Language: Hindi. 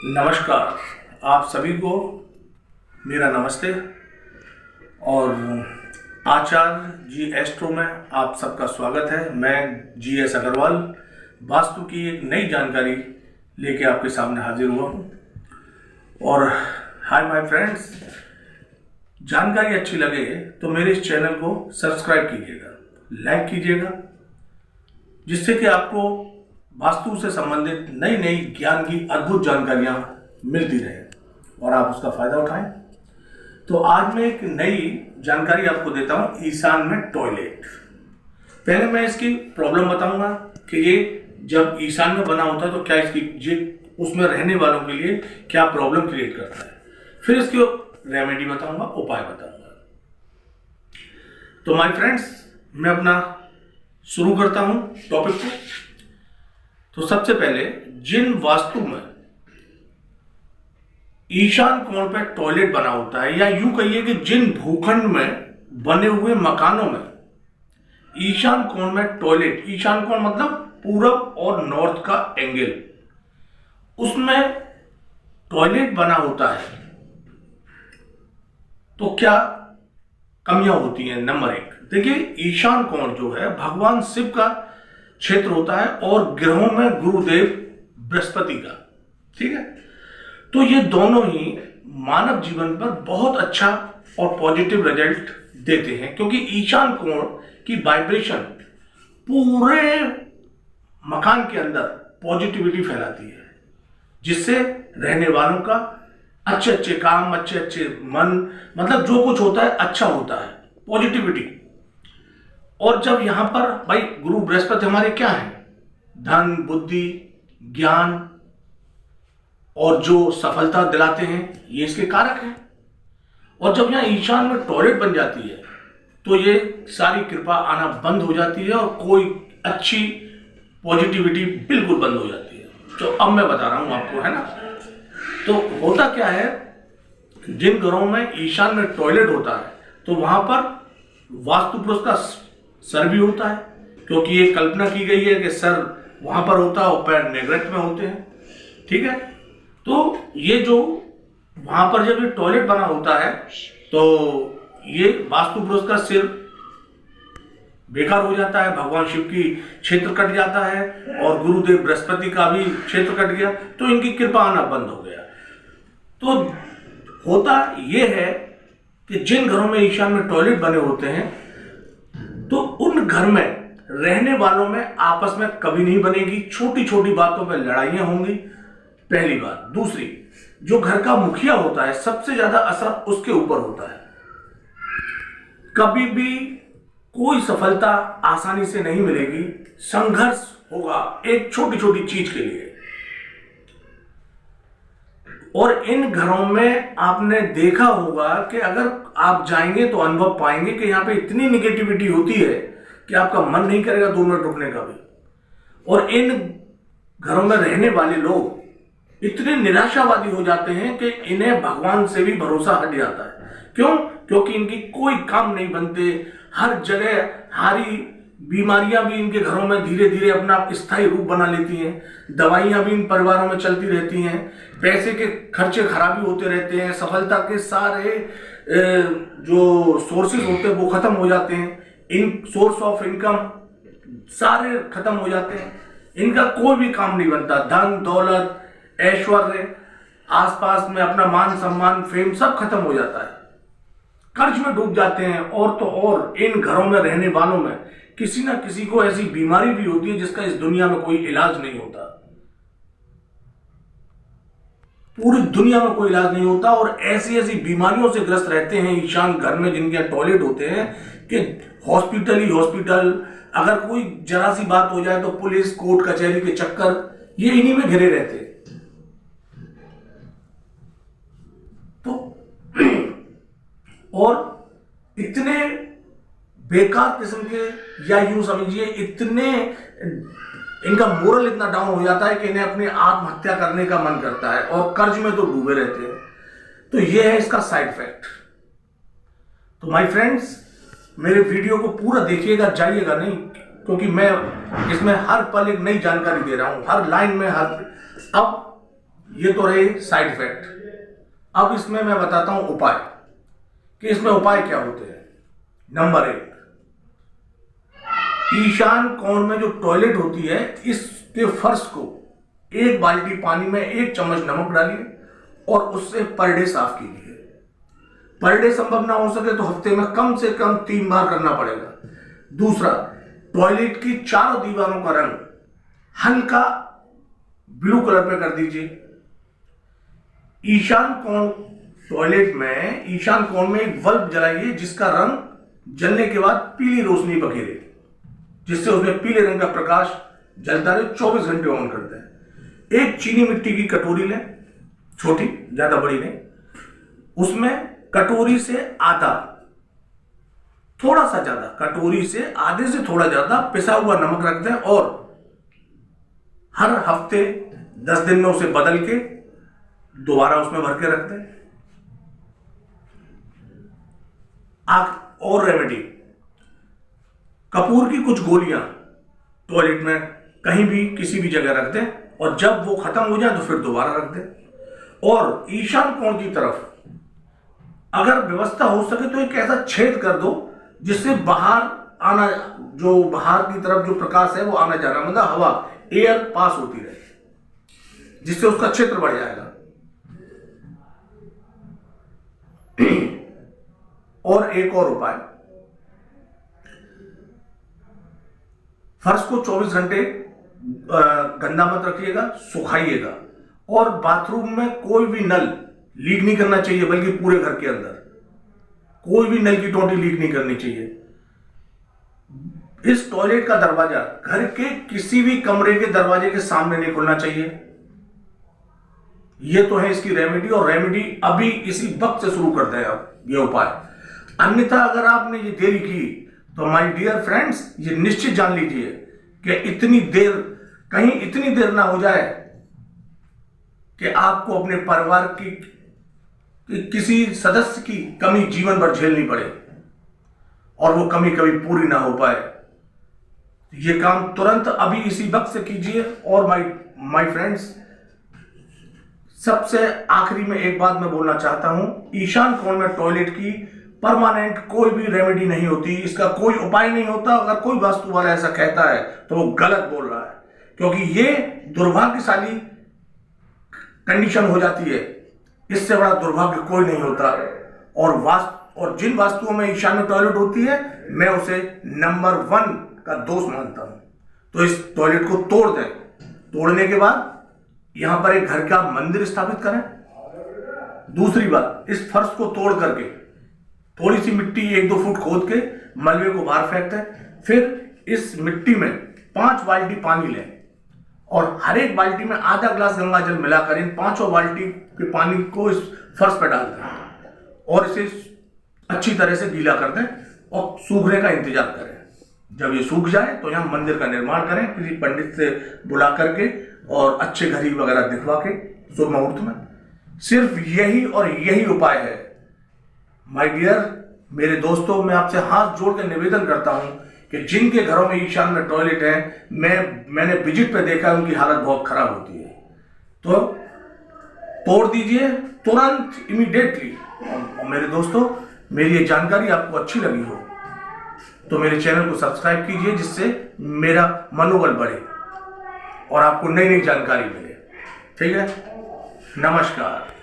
नमस्कार, आप सभी को मेरा नमस्ते। और आचार्य जी एस्ट्रो में आप सबका स्वागत है। मैं GS अग्रवाल वास्तु की एक नई जानकारी लेके आपके सामने हाजिर हुआ हूँ। और हाय माय फ्रेंड्स, जानकारी अच्छी लगे तो मेरे इस चैनल को सब्सक्राइब कीजिएगा, लाइक कीजिएगा, जिससे कि आपको वास्तु से संबंधित नई नई ज्ञान की अद्भुत जानकारियां मिलती रहे और आप उसका फायदा उठाएं। तो आज मैं एक नई जानकारी आपको देता हूं, ईशान में टॉयलेट। पहले मैं इसकी प्रॉब्लम बताऊंगा कि ये जब ईशान में बना होता है तो क्या इसकी उसमें रहने वालों के लिए क्या प्रॉब्लम क्रिएट करता है। फिर इसकी रेमेडी बताऊंगा, उपाय बताऊंगा। तो माय फ्रेंड्स, मैं अपना शुरू करता हूं टॉपिक को। तो सबसे पहले, जिन वास्तु में ईशान कोण पे टॉयलेट बना होता है, या यूं कहिए कि जिन भूखंड में बने हुए मकानों में ईशान कोण में टॉयलेट, ईशान कोण मतलब पूरब और नॉर्थ का एंगल, उसमें टॉयलेट बना होता है, तो क्या कमियां होती हैं। नंबर एक, देखिए, ईशान कोण जो है भगवान शिव का क्षेत्र होता है और ग्रहों में गुरुदेव बृहस्पति का, ठीक है। तो ये दोनों ही मानव जीवन पर बहुत अच्छा और पॉजिटिव रिजल्ट देते हैं, क्योंकि ईशान कोण की वाइब्रेशन पूरे मकान के अंदर पॉजिटिविटी फैलाती है, जिससे रहने वालों का अच्छे अच्छे काम, अच्छे अच्छे मन, मतलब जो कुछ होता है अच्छा होता है, पॉजिटिविटी। और जब यहां पर भाई गुरु बृहस्पति हमारे क्या है, धन, बुद्धि, ज्ञान और जो सफलता दिलाते हैं, ये इसके कारक हैं। और जब यहां ईशान में टॉयलेट बन जाती है तो ये सारी कृपा आना बंद हो जाती है और कोई अच्छी पॉजिटिविटी बिल्कुल बंद हो जाती है। तो अब मैं बता रहा हूं आपको, है ना। तो होता क्या है, जिन घरों में ईशान में टॉयलेट होता है तो वहां पर वास्तु पुरुष का सर भी होता है, क्योंकि ये कल्पना की गई है कि सर वहां पर होता है और पैर नेग्रेट में होते हैं, ठीक है। तो ये जो वहां पर जब ये टॉयलेट बना होता है तो ये वास्तु पुरुष का सिर बेकार हो जाता है, भगवान शिव की क्षेत्र कट जाता है और गुरुदेव बृहस्पति का भी क्षेत्र कट गया, तो इनकी कृपा आना बंद हो गया। तो होता ये है कि जिन घरों में ईशान में टॉयलेट बने होते हैं तो उन घर में रहने वालों में आपस में कभी नहीं बनेगी, छोटी छोटी बातों पर लड़ाइयां होंगी, पहली बात। दूसरी, जो घर का मुखिया होता है सबसे ज्यादा असर उसके ऊपर होता है। कभी भी कोई सफलता आसानी से नहीं मिलेगी, संघर्ष होगा एक छोटी छोटी चीज के लिए। और इन घरों में आपने देखा होगा कि अगर आप जाएंगे तो अनुभव पाएंगे कि यहां पे इतनी निगेटिविटी होती है कि आपका मन नहीं करेगा 2 मिनट रुकने का भी। और इन घरों में रहने वाले लोग इतने निराशावादी हो जाते हैं कि इन्हें भगवान से भी भरोसा हट जाता है। क्यों? क्योंकि इनकी कोई काम नहीं बनते, हर जगह हारी बीमारियां भी इनके घरों में धीरे धीरे अपना स्थायी रूप बना लेती हैं, दवाइयां भी इन परिवारों में चलती रहती हैं, पैसे के खर्चे खराबी होते रहते हैं, सफलता के सारे जो सोर्सेज होते हैं वो खत्म हो जाते हैं, इन सोर्स ऑफ इनकम सारे खत्म हो जाते हैं, इनका कोई भी काम नहीं बनता, धन दौलत ऐश्वर्य आसपास में अपना मान सम्मान फेम सब खत्म हो जाता है, कर्ज में डूब जाते हैं। और तो और इन घरों में रहने वालों में किसी ना किसी को ऐसी बीमारी भी होती है जिसका इस दुनिया में कोई इलाज नहीं होता, पूरी दुनिया में कोई इलाज नहीं होता। और ऐसी ऐसी बीमारियों से ग्रस्त रहते हैं ईशान घर में जिनके टॉयलेट होते हैं कि हॉस्पिटल ही हॉस्पिटल, अगर कोई जरा सी बात हो जाए तो पुलिस कोर्ट कचहरी के चक्कर, ये इन्हीं में घिरे रहते हैं। तो और इतने बेकार किस्म के, या यूं समझिए इतने, इनका मोरल इतना डाउन हो जाता है कि इन्हें अपनी आत्महत्या करने का मन करता है और कर्ज में तो डूबे रहते हैं। तो यह है इसका साइड इफेक्ट। तो माय फ्रेंड्स, मेरे वीडियो को पूरा देखिएगा, जाइएगा नहीं, क्योंकि मैं इसमें हर पल एक नई जानकारी दे रहा हूं, हर लाइन में, हर। अब ये तो रहे साइड इफेक्ट। अब इसमें मैं बताता हूं उपाय कि इसमें उपाय क्या होते हैं। नंबर 1, ईशान कोण में जो टॉयलेट होती है, इसके फर्श को 1 बाल्टी पानी में 1 चम्मच नमक डालिए और उससे पर डे साफ कीजिए। पर डे संभव ना हो सके तो हफ्ते में कम से कम 3 बार करना पड़ेगा। दूसरा, टॉयलेट की चारों दीवारों का रंग हल्का ब्लू कलर पे कर दीजिए। ईशान कोण टॉयलेट में ईशान कोण में एक बल्ब जलाइए जिसका रंग जलने के बाद पीली रोशनी बखेरे, जिससे उसमें पीले रंग का प्रकाश जलता रहे। 24 घंटे ऑन करते हैं। एक चीनी मिट्टी की कटोरी लें, छोटी, ज्यादा बड़ी नहीं। उसमें कटोरी से आधा, थोड़ा सा ज्यादा, कटोरी से आधे से थोड़ा ज्यादा पिसा हुआ नमक रख दें और हर हफ्ते 10 दिन में उसे बदल के दोबारा उसमें भर के रख दें। और रेमेडी, कपूर की कुछ गोलियां टॉयलेट में कहीं भी किसी भी जगह रख दें और जब वो खत्म हो जाए तो फिर दोबारा रख दें। और ईशान कोण की तरफ अगर व्यवस्था हो सके तो एक ऐसा छेद कर दो जिससे बाहर आना, जो बाहर की तरफ जो प्रकाश है वो आना जाना, मतलब हवा, एयर पास होती रहे, जिससे उसका क्षेत्र बढ़ जाएगा। और एक और उपाय, फर्श को 24 घंटे गंदा मत रखिएगा, सुखाइएगा। और बाथरूम में कोई भी नल लीक नहीं करना चाहिए, बल्कि पूरे घर के अंदर कोई भी नल की टोटी लीक नहीं करनी चाहिए। इस टॉयलेट का दरवाजा घर के किसी भी कमरे के दरवाजे के सामने नहीं खुलना चाहिए। ये तो है इसकी रेमेडी, और रेमेडी अभी इसी वक्त से शुरू कर दें आप ये उपाय। अन्यथा अगर आपने ये देरी की तो माय डियर फ्रेंड्स, ये निश्चित जान लीजिए कि कहीं इतनी देर ना हो जाए कि आपको अपने परिवार की किसी सदस्य की कमी जीवन भर झेलनी पड़े और वो कमी कभी पूरी ना हो पाए। ये काम तुरंत अभी इसी वक्त से कीजिए। और माय फ्रेंड्स, सबसे आखिरी में एक बात मैं बोलना चाहता हूं, ईशान कोण में टॉयलेट की परमानेंट कोई भी रेमेडी नहीं होती, इसका कोई उपाय नहीं होता। अगर कोई वास्तु वाला ऐसा कहता है तो वो गलत बोल रहा है, क्योंकि ये दुर्भाग्यशाली कंडीशन हो जाती है। इससे बड़ा दुर्भाग्य कोई नहीं होता। और जिन वास्तुओं में ईशान्य टॉयलेट होती है, मैं उसे नंबर 1 का दोष मानता हूं। तो इस टॉयलेट को तोड़ दें। तोड़ने के बाद यहां पर एक घर का मंदिर स्थापित करें। दूसरी बात, इस फर्श को तोड़ करके थोड़ी सी मिट्टी 1-2 फुट खोद के मलबे को बाहर फेंक दें। फिर इस मिट्टी में 5 बाल्टी पानी लें और हर एक बाल्टी में आधा ग्लास गंगा जल मिलाकर इन 5 बाल्टी के पानी को इस फर्श पर डाल दें और इसे अच्छी तरह से गीला कर दें और सूखने का इंतजार करें। जब ये सूख जाए तो यहाँ मंदिर का निर्माण करें, किसी पंडित से बुला करके और अच्छे घड़ी वगैरह दिखवा के शुभ मुहूर्त में। सिर्फ यही और यही उपाय है। माय डियर मेरे दोस्तों, मैं आपसे हाथ जोड़ के निवेदन करता हूं कि जिनके घरों में ईशान में टॉयलेट है, मैंने विजिट पे देखा, उनकी हालत बहुत खराब होती है। तो तोड़ दीजिए तुरंत, इमीडिएटली। और मेरे दोस्तों, मेरी ये जानकारी आपको अच्छी लगी हो तो मेरे चैनल को सब्सक्राइब कीजिए, जिससे मेरा मनोबल बढ़े और आपको नई नई जानकारी मिले। ठीक है, नमस्कार।